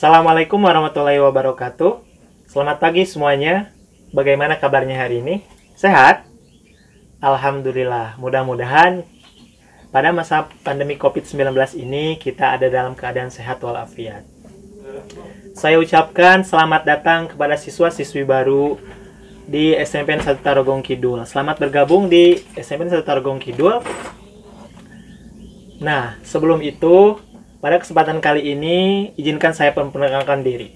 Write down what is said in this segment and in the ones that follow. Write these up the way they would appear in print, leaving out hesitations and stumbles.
Assalamualaikum warahmatullahi wabarakatuh. Selamat pagi semuanya. Bagaimana kabarnya hari ini? Sehat? Alhamdulillah. Mudah-mudahan pada masa pandemi COVID-19 ini kita ada dalam keadaan sehat walafiat. Saya ucapkan selamat datang kepada siswa-siswi baru di SMPN 1 Tarogong Kidul. Selamat bergabung di SMPN 1 Tarogong Kidul. Nah, sebelum itu, pada kesempatan kali ini, izinkan saya memperkenalkan diri.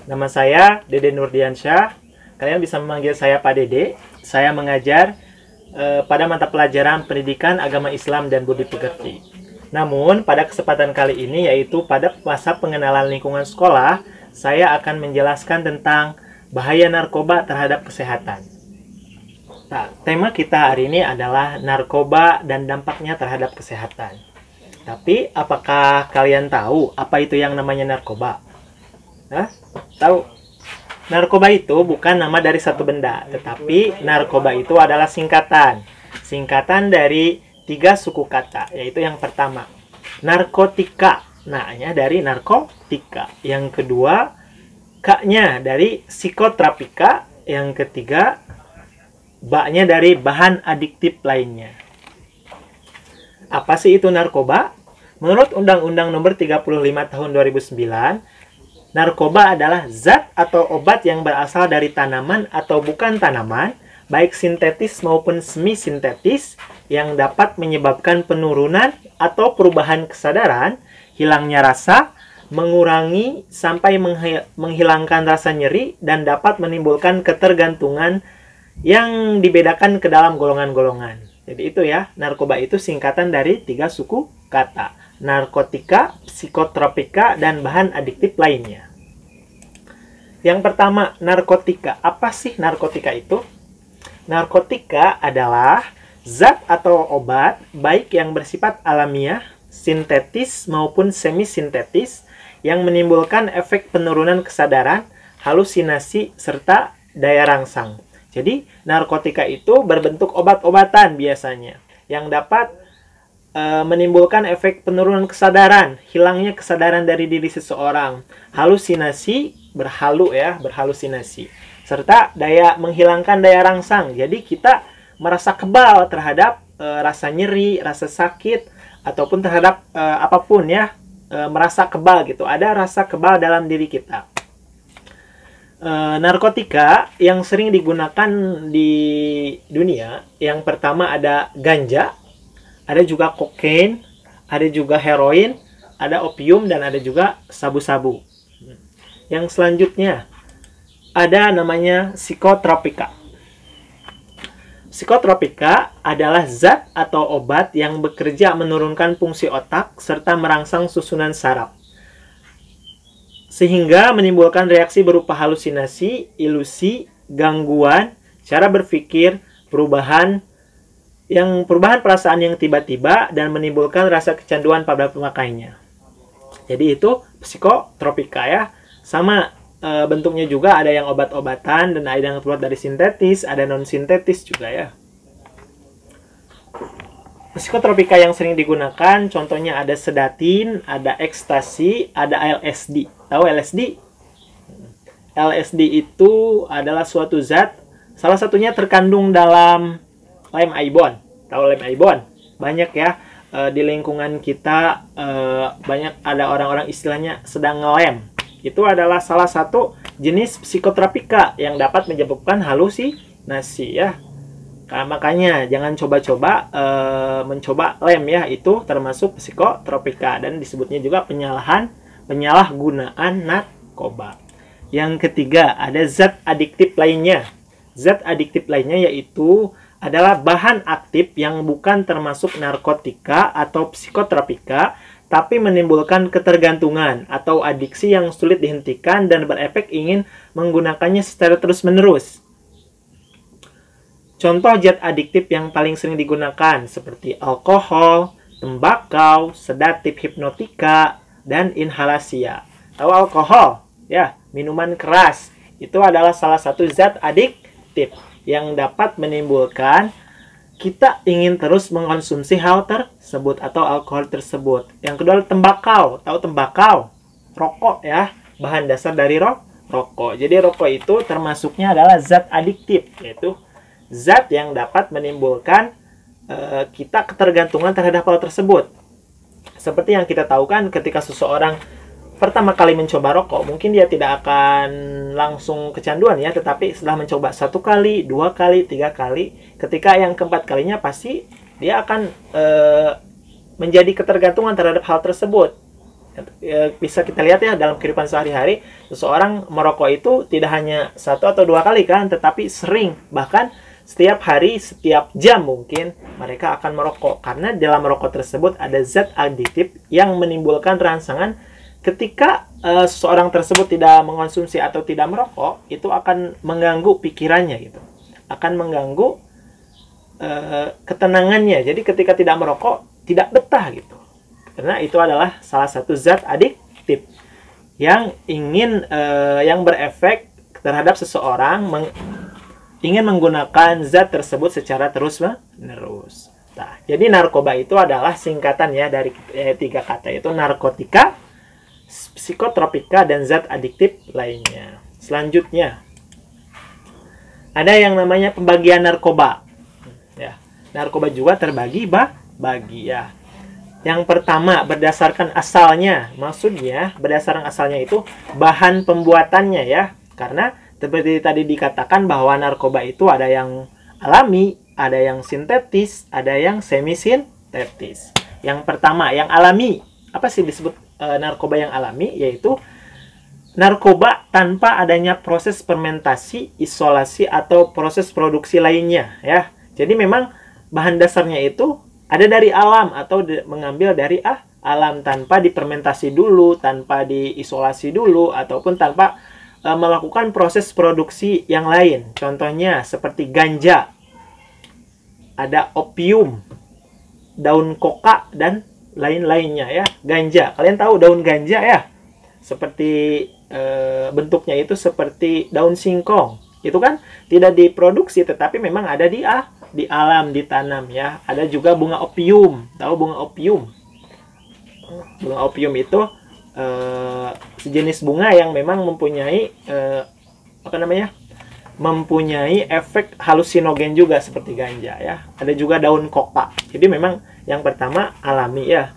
Nama saya Dede Nurdiansyah. Kalian bisa memanggil saya Pak Dede. Saya mengajar pada mata pelajaran Pendidikan Agama Islam dan Budi Pekerti. Namun, pada kesempatan kali ini, yaitu pada masa pengenalan lingkungan sekolah, saya akan menjelaskan tentang bahaya narkoba terhadap kesehatan. Nah, tema kita hari ini adalah narkoba dan dampaknya terhadap kesehatan. Tapi, apakah kalian tahu apa itu yang namanya narkoba? Hah? Tahu? Narkoba itu bukan nama dari satu benda, tetapi narkoba itu adalah singkatan. Singkatan dari 3 suku kata, yaitu yang pertama, narkotika. Nah-nya dari narkotika. Yang kedua, K-nya dari psikotropika. Yang ketiga, B-nya dari bahan adiktif lainnya. Apa sih itu narkoba? Menurut Undang-Undang Nomor 35 Tahun 2009, narkoba adalah zat atau obat yang berasal dari tanaman atau bukan tanaman, baik sintetis maupun semi-sintetis, yang dapat menyebabkan penurunan atau perubahan kesadaran, hilangnya rasa, mengurangi sampai menghilangkan rasa nyeri, dan dapat menimbulkan ketergantungan yang dibedakan ke dalam golongan-golongan. Jadi itu ya, narkoba itu singkatan dari 3 suku kata. Narkotika, psikotropika, dan bahan adiktif lainnya. Yang pertama, narkotika. Apa sih narkotika itu? Narkotika adalah zat atau obat, baik yang bersifat alamiah, sintetis maupun semi-sintetis, yang menimbulkan efek penurunan kesadaran, halusinasi, serta daya rangsang. Jadi, narkotika itu berbentuk obat-obatan biasanya, yang dapat menimbulkan efek penurunan kesadaran, hilangnya kesadaran dari diri seseorang, halusinasi, berhalusinasi, serta menghilangkan daya rangsang. Jadi, kita merasa kebal terhadap rasa nyeri, rasa sakit, ataupun terhadap apapun ya, merasa kebal gitu. Ada rasa kebal dalam diri kita. Narkotika yang sering digunakan di dunia, yang pertama ada ganja, ada juga kokain, ada juga heroin, ada opium, dan ada juga sabu-sabu. Yang selanjutnya ada namanya psikotropika. Psikotropika adalah zat atau obat yang bekerja menurunkan fungsi otak serta merangsang susunan saraf, sehingga menimbulkan reaksi berupa halusinasi, ilusi, gangguan, cara berpikir, perubahan perasaan yang tiba-tiba, dan menimbulkan rasa kecanduan pada pemakainya. Jadi itu psikotropika ya. Sama bentuknya juga, ada yang obat-obatan dan ada yang terbuat dari sintetis, ada non-sintetis juga ya. Psikotropika yang sering digunakan contohnya ada sedatin, ada ekstasi, ada LSD. Tahu LSD? LSD itu adalah suatu zat, salah satunya terkandung dalam lem ibon. Tahu lem ibon? Banyak ya, di lingkungan kita banyak ada orang-orang istilahnya sedang ngelem. Itu adalah salah satu jenis psikotropika yang dapat menyebabkan halusinasi ya. Nah, makanya jangan coba-coba mencoba lem ya, itu termasuk psikotropika dan disebutnya juga penyalahgunaan narkoba. Yang ketiga ada zat adiktif lainnya. Zat adiktif lainnya yaitu adalah bahan aktif yang bukan termasuk narkotika atau psikotropika, tapi menimbulkan ketergantungan atau adiksi yang sulit dihentikan dan berefek ingin menggunakannya secara terus-menerus. Contoh zat adiktif yang paling sering digunakan seperti alkohol, tembakau, sedatif hipnotika, dan inhalasia. Tahu alkohol? Ya, minuman keras. Itu adalah salah satu zat adiktif yang dapat menimbulkan kita ingin terus mengkonsumsi hal tersebut atau alkohol tersebut. Yang kedua tembakau. Tahu tembakau? Rokok ya. bahan dasar dari rokok. Jadi rokok itu termasuknya adalah zat adiktif, yaitu zat yang dapat menimbulkan kita ketergantungan terhadap hal tersebut. Seperti yang kita tahu kan, ketika seseorang pertama kali mencoba rokok, mungkin dia tidak akan langsung kecanduan ya, tetapi setelah mencoba 1 kali, 2 kali, 3 kali, ketika yang keempat kalinya pasti dia akan menjadi ketergantungan terhadap hal tersebut. Bisa kita lihat ya dalam kehidupan sehari-hari, seseorang merokok itu tidak hanya 1 atau 2 kali kan, tetapi sering, bahkan setiap hari, setiap jam mungkin mereka akan merokok, karena dalam merokok tersebut ada zat adiktif yang menimbulkan rangsangan. Ketika seseorang tersebut tidak mengonsumsi atau tidak merokok, itu akan mengganggu pikirannya gitu, akan mengganggu ketenangannya. Jadi ketika tidak merokok, tidak betah gitu, karena itu adalah salah satu zat adiktif yang yang berefek terhadap seseorang ingin menggunakan zat tersebut secara terus-menerus. Nah, jadi narkoba itu adalah singkatan ya dari 3 kata, yaitu narkotika, psikotropika, dan zat adiktif lainnya. Selanjutnya ada yang namanya pembagian narkoba. Ya, narkoba juga terbagi ya. Yang pertama, berdasarkan asalnya. Maksudnya berdasarkan asalnya itu bahan pembuatannya ya. Karena seperti tadi dikatakan bahwa narkoba itu ada yang alami, ada yang sintetis, ada yang semi sintetis. Yang pertama, yang alami. Apa sih disebut narkoba yang alami? Yaitu narkoba tanpa adanya proses fermentasi, isolasi, atau proses produksi lainnya ya. Jadi memang bahan dasarnya itu ada dari alam atau mengambil dari alam, tanpa difermentasi dulu, tanpa diisolasi dulu, ataupun tanpa melakukan proses produksi yang lain. Contohnya seperti ganja, ada opium, daun koka, dan lain-lainnya ya. Ganja, kalian tahu daun ganja ya, seperti bentuknya itu seperti daun singkong. Itu kan tidak diproduksi, tetapi memang ada di alam, ditanam ya. Ada juga bunga opium, tahu bunga opium? Bunga opium itu sejenis bunga yang memang mempunyai mempunyai efek halusinogen juga seperti ganja ya. Ada juga daun koka. Jadi memang yang pertama alami ya,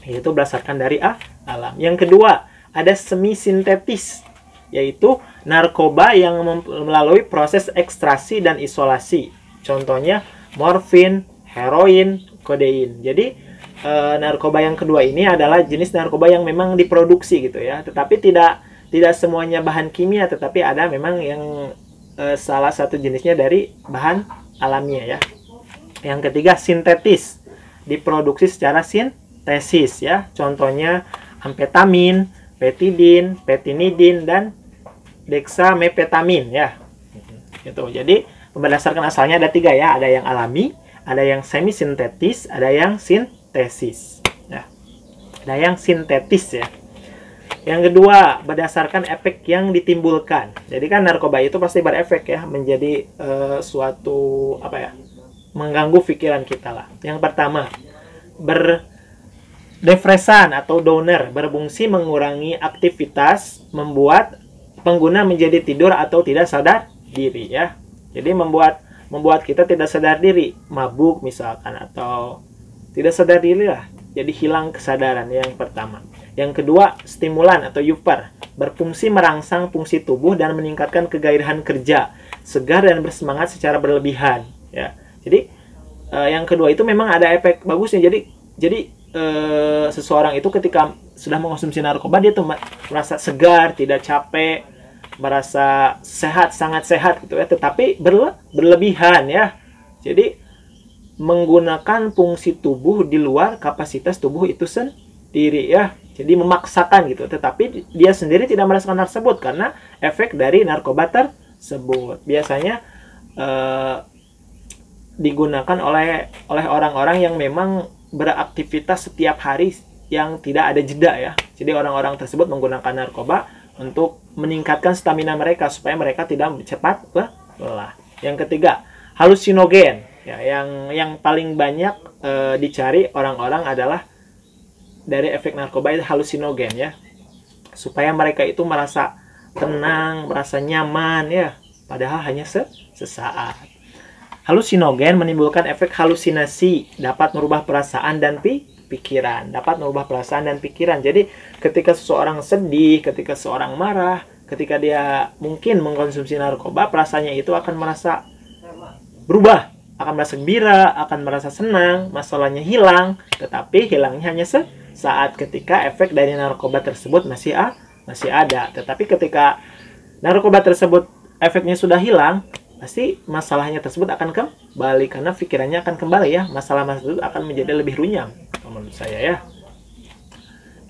yaitu berdasarkan dari alam. Yang kedua, ada semi sintetis, yaitu narkoba yang melalui proses ekstraksi dan isolasi. Contohnya morfin, heroin, kodein. Jadi narkoba yang kedua ini adalah jenis narkoba yang memang diproduksi gitu ya, tetapi tidak semuanya bahan kimia, tetapi ada memang yang salah satu jenisnya dari bahan alamiah ya. Yang ketiga, sintetis, diproduksi secara sintesis ya. Contohnya amfetamin, petidin, petinidin, dan dexamfetamin ya. Gitu. Jadi berdasarkan asalnya ada 3 ya, ada yang alami, ada yang semi sintetis, ada yang sintesis. Ya. Ada yang sintetis ya. Yang kedua, berdasarkan efek yang ditimbulkan. Jadi kan narkoba itu pasti berefek ya, menjadi suatu mengganggu pikiran kita lah. Yang pertama, depresan atau downer, berfungsi mengurangi aktivitas, membuat pengguna menjadi tidur atau tidak sadar diri ya. Jadi membuat kita tidak sadar diri, mabuk misalkan, atau tidak sadar diri lah. Jadi hilang kesadaran, yang pertama. Yang kedua, stimulan atau euper, berfungsi merangsang fungsi tubuh dan meningkatkan kegairahan kerja, segar dan bersemangat secara berlebihan ya. Jadi yang kedua itu memang ada efek bagusnya. Jadi seseorang itu ketika sudah mengkonsumsi narkoba, dia tuh merasa segar, tidak capek, merasa sehat, sangat sehat gitu ya, tetapi berlebihan ya. Jadi menggunakan fungsi tubuh di luar kapasitas tubuh itu sendiri ya. Jadi memaksakan gitu, tetapi dia sendiri tidak merasakan tersebut karena efek dari narkoba tersebut. Biasanya digunakan oleh orang-orang yang memang beraktivitas setiap hari yang tidak ada jeda ya. Jadi orang-orang tersebut menggunakan narkoba untuk meningkatkan stamina mereka supaya mereka tidak cepat lelah. Yang ketiga, halusinogen ya, yang paling banyak dicari orang-orang adalah dari efek narkoba itu halusinogen ya. supaya mereka itu merasa tenang, merasa nyaman ya, padahal hanya sesaat. Halusinogen menimbulkan efek halusinasi, dapat merubah perasaan dan pikiran, dapat merubah perasaan dan pikiran. Jadi ketika seseorang sedih, ketika seseorang marah, ketika dia mungkin mengkonsumsi narkoba, perasaannya itu akan merasa berubah, akan merasa gembira, akan merasa senang, masalahnya hilang, tetapi hilangnya hanya sesaat ketika efek dari narkoba tersebut masih ada. Tetapi ketika narkoba tersebut efeknya sudah hilang, pasti masalahnya tersebut akan kembali, karena pikirannya akan kembali ya, masalah tersebut akan menjadi lebih runyam menurut saya ya.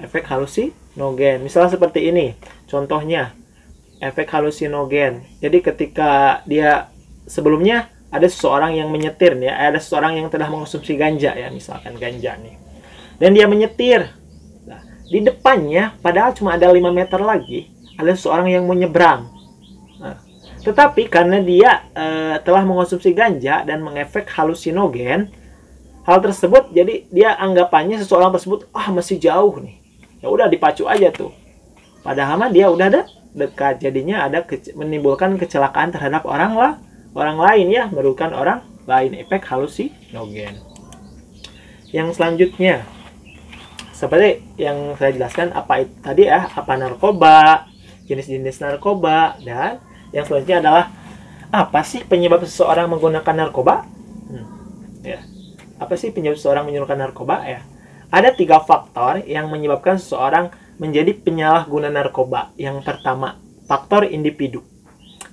Efek halusinogen misalnya seperti ini contohnya, efek halusinogen. Jadi ketika dia sebelumnya ada seseorang yang menyetir ya, ada seseorang yang telah mengkonsumsi ganja ya, misalkan ganja nih, dan dia menyetir. Nah, di depannya padahal cuma ada 5 meter lagi ada seseorang yang mau nyebrang. Nah, tetapi karena dia telah mengkonsumsi ganja dan mengefek halusinogen, hal tersebut jadi dia anggapannya seseorang tersebut masih jauh nih. Ya udah dipacu aja tuh. Padahal mah dia udah dekat, jadinya ada menimbulkan kecelakaan terhadap orang lain ya, merugikan orang lain, efek halusinogen. Yang selanjutnya seperti yang saya jelaskan apa itu tadi ya, apa narkoba, jenis-jenis narkoba, dan yang selanjutnya adalah apa sih penyebab seseorang menggunakan narkoba? Ya. Apa sih penyebab seseorang menggunakan narkoba ya? Ada 3 faktor yang menyebabkan seseorang menjadi penyalahguna narkoba. Yang pertama, faktor individu.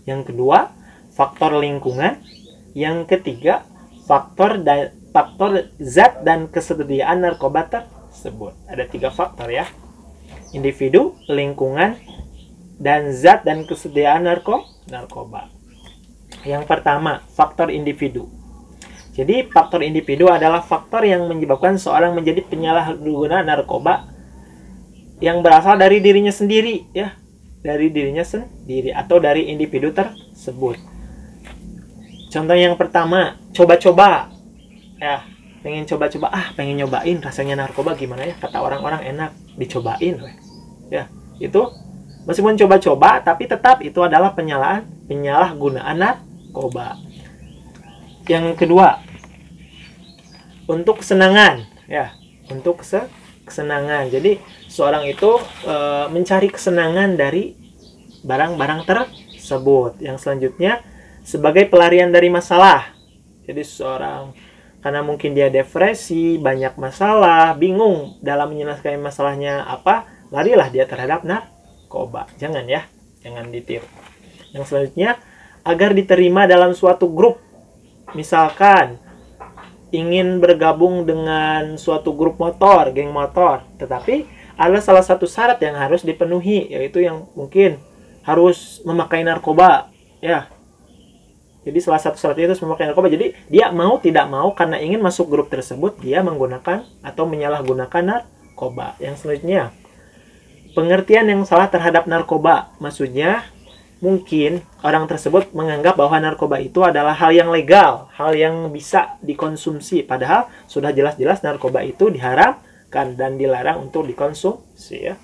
Yang kedua, faktor lingkungan. Yang ketiga, faktor zat dan kesediaan narkoba tersebut. Ada 3 faktor ya. Individu, lingkungan, dan zat dan kesediaan narkoba. Yang pertama, faktor individu. Jadi faktor individu adalah faktor yang menyebabkan seorang menjadi penyalahguna narkoba yang berasal dari dirinya sendiri ya, dari dirinya sendiri atau dari individu tersebut. Contoh yang pertama, coba-coba ya, pengen coba-coba, pengen nyobain rasanya narkoba gimana ya, kata orang-orang enak, dicobain ya. Itu meskipun coba-coba tapi tetap itu adalah penyalahgunaan narkoba. Yang kedua, untuk kesenangan ya, untuk kesenangan. Jadi seorang itu mencari kesenangan dari barang-barang tersebut. Yang selanjutnya sebagai pelarian dari masalah. Jadi seorang karena mungkin dia depresi, banyak masalah, bingung dalam menyelesaikan masalahnya apa, larilah dia terhadap narkoba. Jangan ya, jangan ditiru. Yang selanjutnya agar diterima dalam suatu grup. Misalkan ingin bergabung dengan suatu grup motor, geng motor, tetapi ada salah satu syarat yang harus dipenuhi, yaitu yang mungkin harus memakai narkoba ya. Jadi salah satu syarat itu harus memakai narkoba. Jadi dia mau tidak mau karena ingin masuk grup tersebut, dia menggunakan atau menyalahgunakan narkoba. Yang selanjutnya, pengertian yang salah terhadap narkoba. Maksudnya mungkin orang tersebut menganggap bahwa narkoba itu adalah hal yang legal, hal yang bisa dikonsumsi, padahal sudah jelas-jelas narkoba itu diharamkan dan dilarang untuk dikonsumsi ya.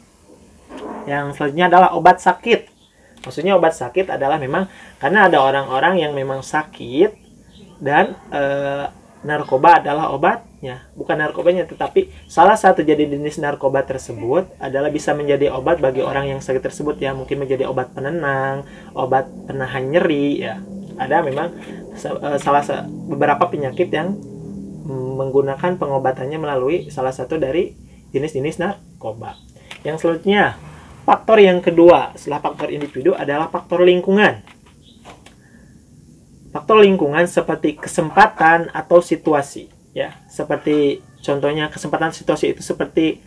Yang selanjutnya adalah obat sakit. Maksudnya obat sakit adalah memang karena ada orang-orang yang memang sakit dan narkoba adalah obatnya, bukan narkobanya, tetapi salah satu jadi jenis narkoba tersebut adalah bisa menjadi obat bagi orang yang sakit tersebut ya, mungkin menjadi obat penenang, obat penahan nyeri ya. Ada memang beberapa penyakit yang menggunakan pengobatannya melalui salah satu dari jenis-jenis narkoba. Yang selanjutnya, faktor yang kedua setelah faktor individu adalah faktor lingkungan. Faktor lingkungan seperti kesempatan atau situasi ya. Seperti contohnya kesempatan situasi itu seperti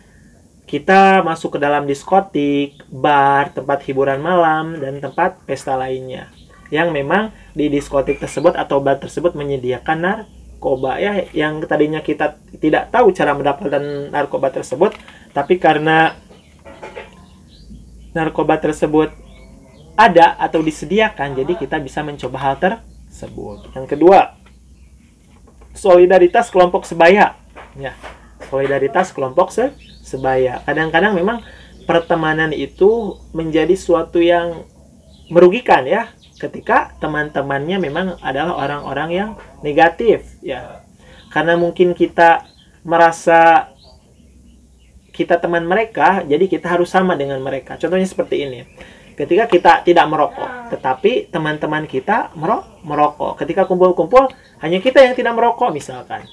kita masuk ke dalam diskotik, bar, tempat hiburan malam, dan tempat pesta lainnya. Yang memang di diskotik tersebut atau bar tersebut menyediakan narkoba ya, yang tadinya kita tidak tahu cara mendapatkan narkoba tersebut, tapi karena narkoba tersebut ada atau disediakan, jadi kita bisa mencoba hal tersebut. Yang kedua, solidaritas kelompok sebaya ya, solidaritas kelompok sebaya. Kadang-kadang memang pertemanan itu menjadi suatu yang merugikan ya, ketika teman-temannya memang adalah orang-orang yang negatif ya. Karena mungkin kita merasa kita teman mereka, jadi kita harus sama dengan mereka. Contohnya seperti ini. Ketika kita tidak merokok, tetapi teman-teman kita merokok. Ketika kumpul-kumpul, hanya kita yang tidak merokok misalkan.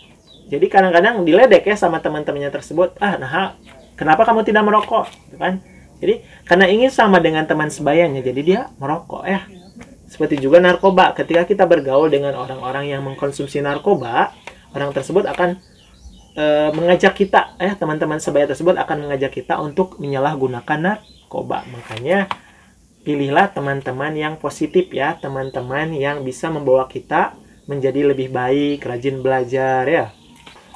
Jadi kadang-kadang diledek ya sama teman-temannya tersebut. Nah, kenapa kamu tidak merokok? Gitu kan? Jadi karena ingin sama dengan teman sebayanya, jadi dia merokok ya. Seperti juga narkoba. Ketika kita bergaul dengan orang-orang yang mengkonsumsi narkoba, orang tersebut akan mengajak kita, teman-teman sebaya tersebut akan mengajak kita untuk menyalahgunakan narkoba. Makanya pilihlah teman-teman yang positif ya, teman-teman yang bisa membawa kita menjadi lebih baik, rajin belajar ya.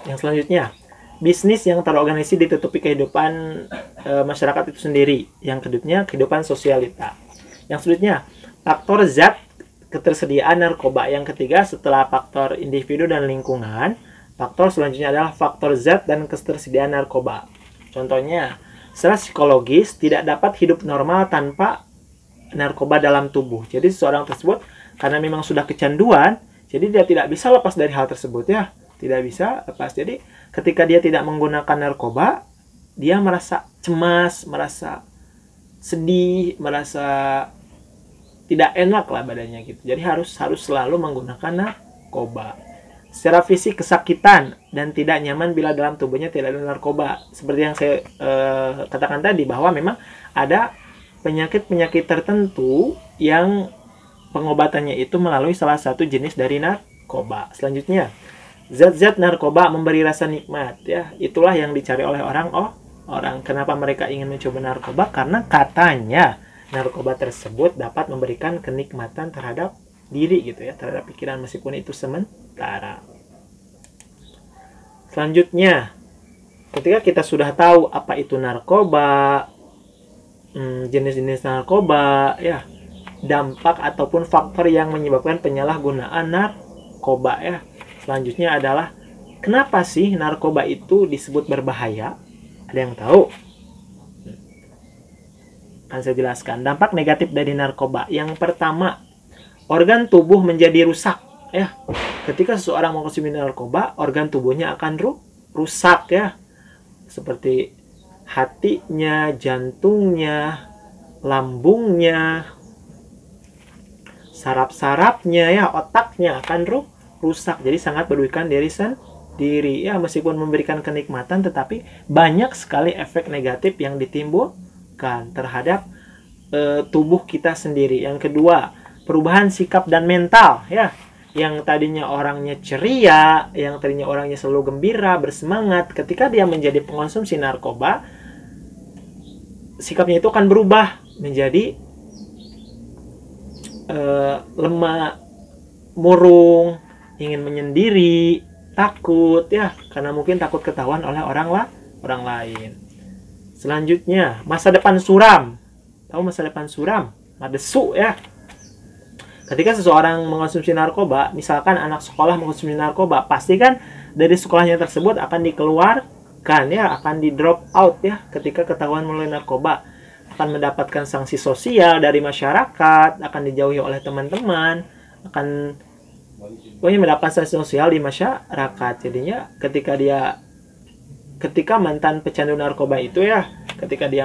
Yang selanjutnya, bisnis yang terorganisasi ditutupi kehidupan masyarakat itu sendiri. Yang kedua, kehidupan sosialita. Yang selanjutnya, faktor zat ketersediaan narkoba. Yang ketiga, setelah faktor individu dan lingkungan, faktor selanjutnya adalah faktor zat dan ketersediaan narkoba. Contohnya, secara psikologis tidak dapat hidup normal tanpa narkoba dalam tubuh. Jadi seseorang tersebut karena memang sudah kecanduan, jadi dia tidak bisa lepas dari hal tersebut ya. Tidak bisa lepas. Jadi ketika dia tidak menggunakan narkoba, dia merasa cemas, merasa sedih, merasa tidak enak lah badannya gitu. Jadi harus selalu menggunakan narkoba. Secara fisik kesakitan dan tidak nyaman bila dalam tubuhnya tidak ada narkoba. Seperti yang saya katakan tadi, bahwa memang ada penyakit-penyakit tertentu yang pengobatannya itu melalui salah satu jenis dari narkoba. Selanjutnya, zat-zat narkoba memberi rasa nikmat ya. Itulah yang dicari oleh orang. Kenapa mereka ingin mencoba narkoba? Karena katanya narkoba tersebut dapat memberikan kenikmatan terhadap diri gitu ya, terhadap pikiran, meskipun itu sementara. Selanjutnya, ketika kita sudah tahu apa itu narkoba, jenis-jenis narkoba ya, dampak ataupun faktor yang menyebabkan penyalahgunaan narkoba ya. Selanjutnya adalah kenapa sih narkoba itu disebut berbahaya? Ada yang tahu? Akan saya jelaskan dampak negatif dari narkoba. Yang pertama, organ tubuh menjadi rusak ya. Ketika seseorang mengkonsumsi narkoba, organ tubuhnya akan rusak ya. Seperti hatinya, jantungnya, lambungnya, saraf-sarafnya ya, otaknya akan rusak. Jadi sangat merugikan diri sendiri ya, meskipun memberikan kenikmatan, tetapi banyak sekali efek negatif yang ditimbulkan terhadap tubuh kita sendiri. Yang kedua, perubahan sikap dan mental ya. Yang tadinya orangnya ceria, yang tadinya orangnya selalu gembira, bersemangat, ketika dia menjadi pengonsumsi narkoba, sikapnya itu akan berubah menjadi lemah, murung, ingin menyendiri, takut ya, karena mungkin takut ketahuan oleh orang lain. Selanjutnya, masa depan suram. Tahu masa depan suram? Madesu ya. Ketika seseorang mengonsumsi narkoba, misalkan anak sekolah mengonsumsi narkoba, pasti kan dari sekolahnya tersebut akan dikeluarkan ya, akan di drop out ya, ketika ketahuan melalui narkoba. Akan mendapatkan sanksi sosial dari masyarakat, akan dijauhi oleh teman-teman, akan mendapat sanksi sosial di masyarakat. Jadinya ketika mantan pecandu narkoba itu ya, ketika dia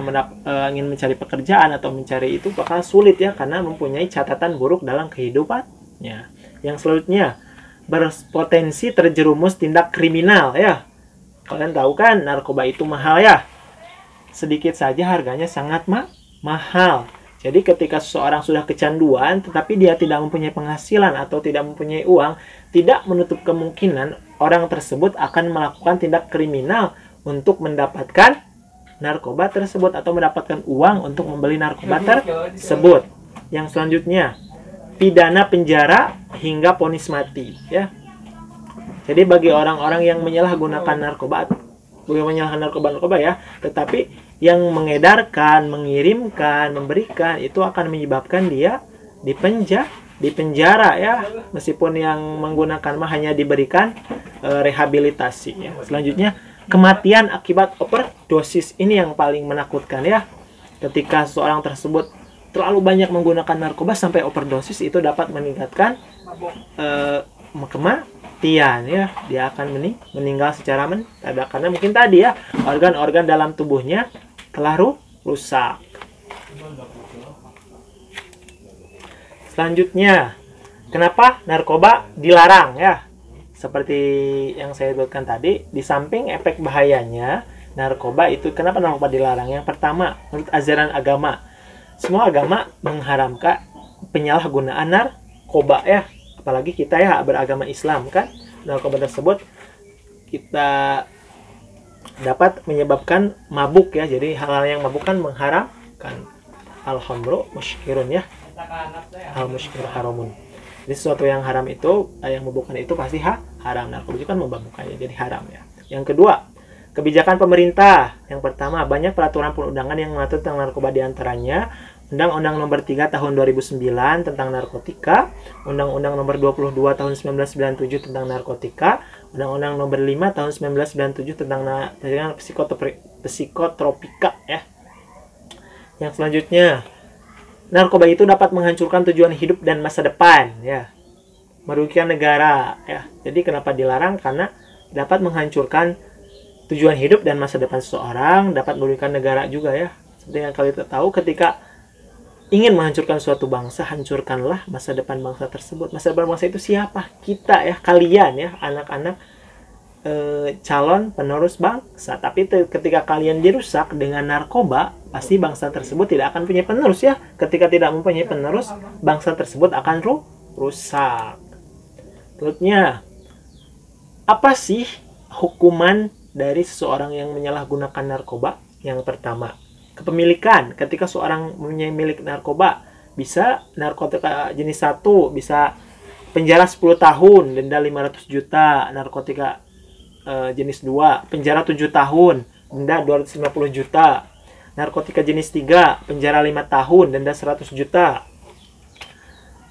ingin mencari pekerjaan atau mencari itu bakal sulit ya, karena mempunyai catatan buruk dalam kehidupannya. Yang selanjutnya, berpotensi terjerumus tindak kriminal ya. Kalian tahu kan narkoba itu mahal ya. Sedikit saja harganya sangat mahal. Jadi ketika seseorang sudah kecanduan tetapi dia tidak mempunyai penghasilan atau tidak mempunyai uang, tidak menutup kemungkinan orang tersebut akan melakukan tindak kriminal untuk mendapatkan narkoba tersebut atau mendapatkan uang untuk membeli narkoba tersebut. Yang selanjutnya, pidana penjara hingga vonis mati ya. Jadi bagi orang-orang yang menyalahgunakan narkoba ya, tetapi yang mengedarkan, mengirimkan, memberikan itu akan menyebabkan dia di penjara ya, meskipun yang menggunakan hanya diberikan rehabilitasi ya. Selanjutnya, kematian akibat overdosis, ini yang paling menakutkan ya. ketika seorang tersebut terlalu banyak menggunakan narkoba sampai overdosis, itu dapat meningkatkan kematian ya. Dia akan meninggal secara mendadak karena mungkin tadi ya organ-organ dalam tubuhnya telah rusak. Selanjutnya, kenapa narkoba dilarang ya? Seperti yang saya sebutkan tadi, di samping efek bahayanya, narkoba itu kenapa narkoba dilarang? Yang pertama, menurut ajaran agama, semua agama mengharamkan penyalahgunaan narkoba ya. Apalagi kita ya beragama Islam kan. Narkoba tersebut kita dapat menyebabkan mabuk ya. Jadi hal-hal yang mabuk kan mengharamkan. Al-khamru muskirun ya. Al-muskir haramun. Jadi sesuatu yang haram itu, yang memabukkan itu pasti haram. Narkoba itu kan memabukkannya, jadi haram ya. Yang kedua, kebijakan pemerintah. Yang pertama, banyak peraturan perundangan yang mengatur tentang narkoba, diantaranya Undang-Undang Nomor 3 Tahun 2009 tentang narkotika, Undang-Undang Nomor 22 Tahun 1997 tentang narkotika, Undang-Undang Nomor 5 Tahun 1997 tentang psikotropika ya. Yang selanjutnya, narkoba itu dapat menghancurkan tujuan hidup dan masa depan ya, merugikan negara ya. Jadi kenapa dilarang? Karena dapat menghancurkan tujuan hidup dan masa depan seseorang, dapat merugikan negara juga ya. Seperti yang kalian tahu, ketika ingin menghancurkan suatu bangsa, hancurkanlah masa depan bangsa tersebut. Masa depan bangsa itu siapa? Kita ya, kalian ya, anak-anak calon penerus bangsa. Tapi ketika kalian dirusak dengan narkoba, pasti bangsa tersebut tidak akan punya penerus ya. Ketika tidak mempunyai penerus, bangsa tersebut akan rusak. Selanjutnya, apa sih hukuman dari seseorang yang menyalahgunakan narkoba? Yang pertama, kepemilikan. Ketika seorang mempunyai milik narkoba, bisa narkotika jenis 1 bisa penjara 10 tahun, denda 500 juta. Narkotika jenis 2 penjara 7 tahun, denda 250 juta. Narkotika jenis 3 penjara 5 tahun, denda 100 juta.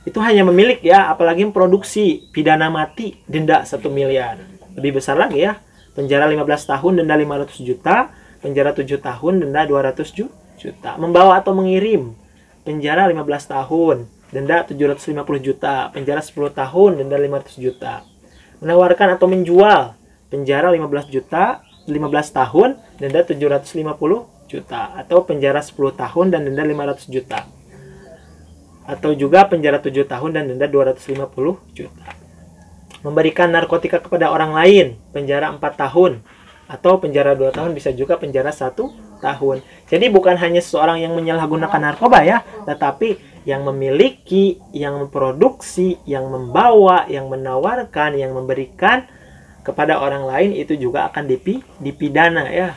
Itu hanya memilik ya, apalagi memproduksi, pidana mati, denda 1 miliar. Lebih besar lagi ya, penjara 15 tahun, denda 500 juta. Penjara 7 tahun, denda 200 juta. Membawa atau mengirim, penjara 15 tahun, denda 750 juta. Penjara 10 tahun, denda 500 juta. Menawarkan atau menjual, penjara 15 tahun, denda 750 juta. Atau penjara 10 tahun dan denda 500 juta. Atau juga penjara 7 tahun dan denda 250 juta. Memberikan narkotika kepada orang lain, penjara 4 tahun. Atau penjara 2 tahun, bisa juga penjara 1 tahun. Jadi bukan hanya seseorang yang menyalahgunakan narkoba ya, tetapi yang memiliki, yang memproduksi, yang membawa, yang menawarkan, yang memberikan kepada orang lain itu juga akan dipidana ya.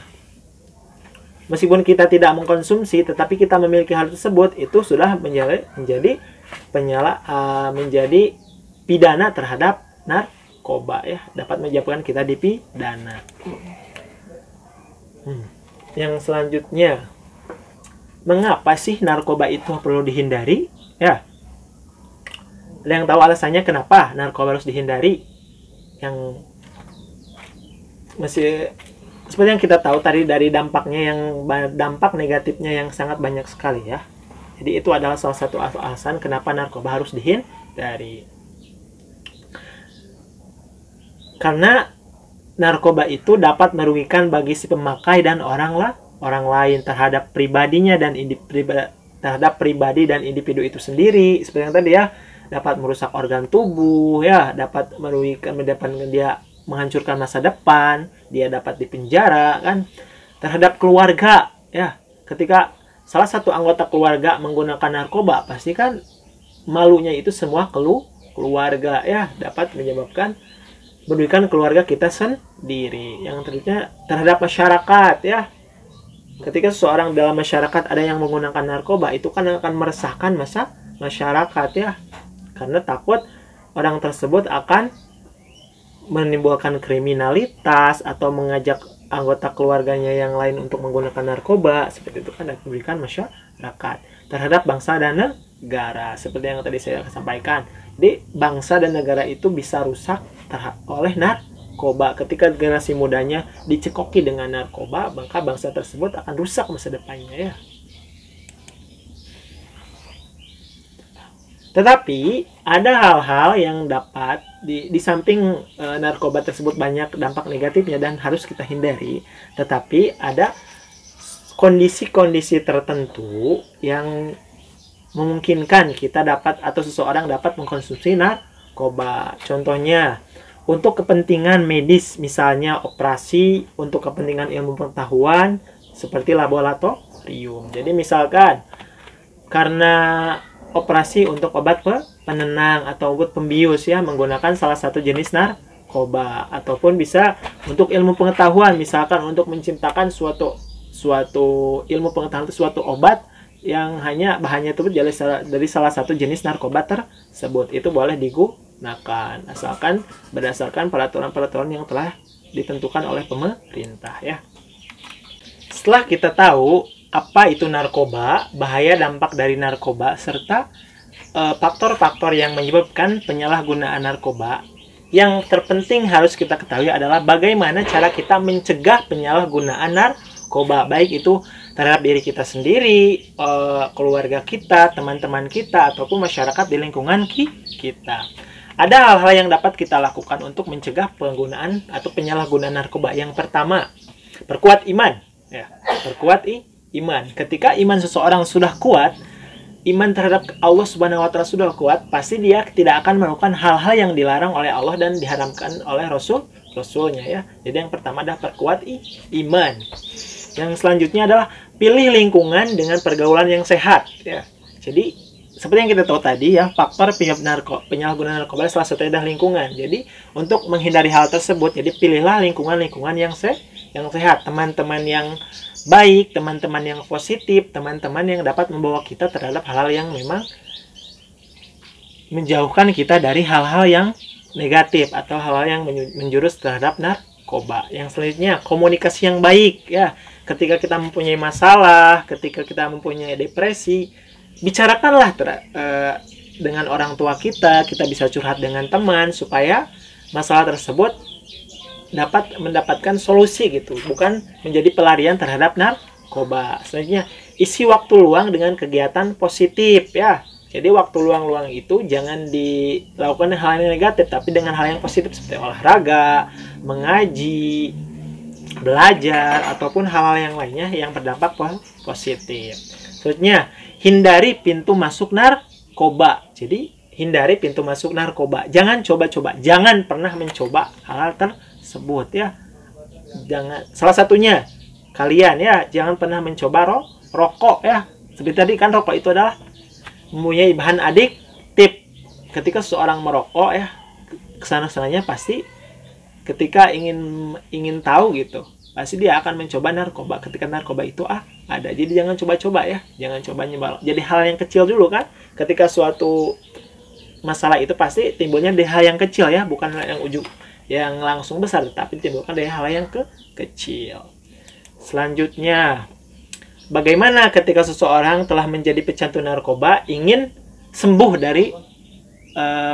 Meskipun kita tidak mengkonsumsi, tetapi kita memiliki hal tersebut, itu sudah menjadi pidana terhadap narkoba ya, dapat menyebabkan kita dipidana. Yang selanjutnya, mengapa sih narkoba itu perlu dihindari? Ya, ada yang tahu alasannya kenapa narkoba harus dihindari? Yang masih seperti yang kita tahu tadi dari dampaknya, dampak negatifnya yang sangat banyak sekali ya. Jadi itu adalah salah satu alasan kenapa narkoba harus dihindari. Karena narkoba itu dapat merugikan bagi si pemakai dan orang lain, terhadap pribadinya dan terhadap pribadi dan individu itu sendiri. Seperti yang tadi ya, dapat merusak organ tubuh ya, dapat merugikan, dia menghancurkan masa depan, dia dapat dipenjara kan. Terhadap keluarga ya, ketika salah satu anggota keluarga menggunakan narkoba, pasti kan malunya itu semua keluarga ya, dapat menyebabkan merugikan keluarga kita sendiri. Yang selanjutnya, terhadap masyarakat ya. Ketika seseorang dalam masyarakat ada yang menggunakan narkoba, itu kan akan meresahkan masyarakat ya. Karena takut orang tersebut akan menimbulkan kriminalitas atau mengajak anggota keluarganya yang lain untuk menggunakan narkoba. Seperti itu kan merugikan masyarakat. Terhadap bangsa dan negara, seperti yang tadi saya sampaikan. Jadi bangsa dan negara itu bisa rusak oleh narkoba. Ketika generasi mudanya dicekoki dengan narkoba, maka bangsa tersebut akan rusak masa depannya ya. Tetapi ada hal-hal yang dapat di samping narkoba tersebut banyak dampak negatifnya dan harus kita hindari. Tetapi ada kondisi-kondisi tertentu yang memungkinkan kita dapat atau seseorang dapat mengkonsumsi narkoba. Contohnya untuk kepentingan medis, misalnya operasi, untuk kepentingan ilmu pengetahuan seperti laboratorium. Jadi misalkan karena operasi untuk obat penenang atau obat pembius ya, menggunakan salah satu jenis narkoba, ataupun bisa untuk ilmu pengetahuan, misalkan untuk menciptakan suatu ilmu pengetahuan itu suatu obat yang hanya bahannya itu dari salah satu jenis narkoba tersebut, itu boleh digunakan asalkan berdasarkan peraturan-peraturan yang telah ditentukan oleh pemerintah ya. Setelah kita tahu apa itu narkoba, bahaya dampak dari narkoba, serta faktor-faktor yang menyebabkan penyalahgunaan narkoba, yang terpenting harus kita ketahui adalah bagaimana cara kita mencegah penyalahgunaan narkoba, baik itu terhadap diri kita sendiri, keluarga kita, teman-teman kita, ataupun masyarakat di lingkungan kita. Ada hal-hal yang dapat kita lakukan untuk mencegah penggunaan atau penyalahgunaan narkoba. Yang pertama, perkuat iman. Ya, perkuat iman. Ketika iman seseorang sudah kuat, iman terhadap Allah Subhanahu wa taala sudah kuat, pasti dia tidak akan melakukan hal-hal yang dilarang oleh Allah dan diharamkan oleh Rasulnya ya. Jadi yang pertama adalah perkuat iman. Yang selanjutnya adalah pilih lingkungan dengan pergaulan yang sehat ya. Jadi seperti yang kita tahu tadi ya, faktor penyalahgunaan narkoba salah satunya adalah lingkungan. Jadi untuk menghindari hal tersebut, jadi pilihlah lingkungan yang sehat, teman-teman yang baik, teman-teman yang positif, teman-teman yang dapat membawa kita terhadap hal-hal yang memang menjauhkan kita dari hal-hal yang negatif atau hal-hal yang menjurus terhadap narkoba. Yang selanjutnya, komunikasi yang baik ya. Ketika kita mempunyai masalah, ketika kita mempunyai depresi, bicarakanlah dengan orang tua kita bisa curhat dengan teman supaya masalah tersebut dapat mendapatkan solusi gitu, bukan menjadi pelarian terhadap narkoba. Selanjutnya, isi waktu luang dengan kegiatan positif ya. Jadi waktu luang itu jangan dilakukan hal yang negatif, tapi dengan hal yang positif seperti olahraga, mengaji, belajar, ataupun hal-hal yang lainnya yang berdampak positif. Selanjutnya, hindari pintu masuk narkoba. Jadi hindari pintu masuk narkoba. Jangan coba-coba, jangan pernah mencoba hal-hal tersebut ya. Jangan, salah satunya kalian ya, jangan pernah mencoba rokok ya. Seperti tadi kan, rokok itu adalah mempunyai bahan adiktif. Ketika seseorang merokok ya, kesana-sananya pasti ketika ingin tahu gitu, pasti dia akan mencoba narkoba. Ketika narkoba itu ada, jadi jangan coba-coba ya, jangan coba nyoba. Jadi hal yang kecil dulu kan, ketika suatu masalah itu pasti timbulnya dari hal yang kecil ya, bukan hal yang yang langsung besar, tapi timbulkan dari hal yang kecil. Selanjutnya, bagaimana ketika seseorang telah menjadi pecandu narkoba ingin sembuh dari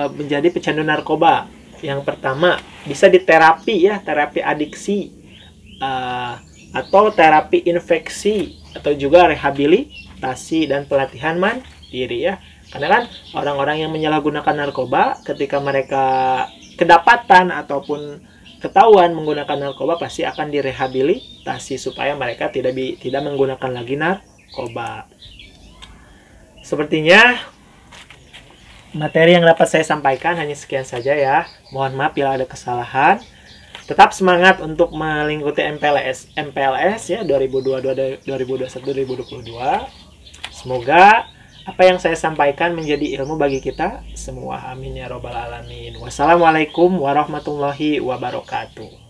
menjadi pecandu narkoba? Yang pertama, bisa diterapi ya, terapi adiksi atau terapi infeksi, atau juga rehabilitasi dan pelatihan mandiri ya. Karena kan orang-orang yang menyalahgunakan narkoba, ketika mereka kedapatan ataupun ketahuan menggunakan narkoba, pasti akan direhabilitasi supaya mereka tidak menggunakan lagi narkoba. Sepertinya materi yang dapat saya sampaikan hanya sekian saja ya. Mohon maaf bila ada kesalahan. Tetap semangat untuk mengikuti MPLS ya 2021 2022. Semoga apa yang saya sampaikan menjadi ilmu bagi kita semua. Amin ya robbal alamin. Wassalamualaikum warahmatullahi wabarakatuh.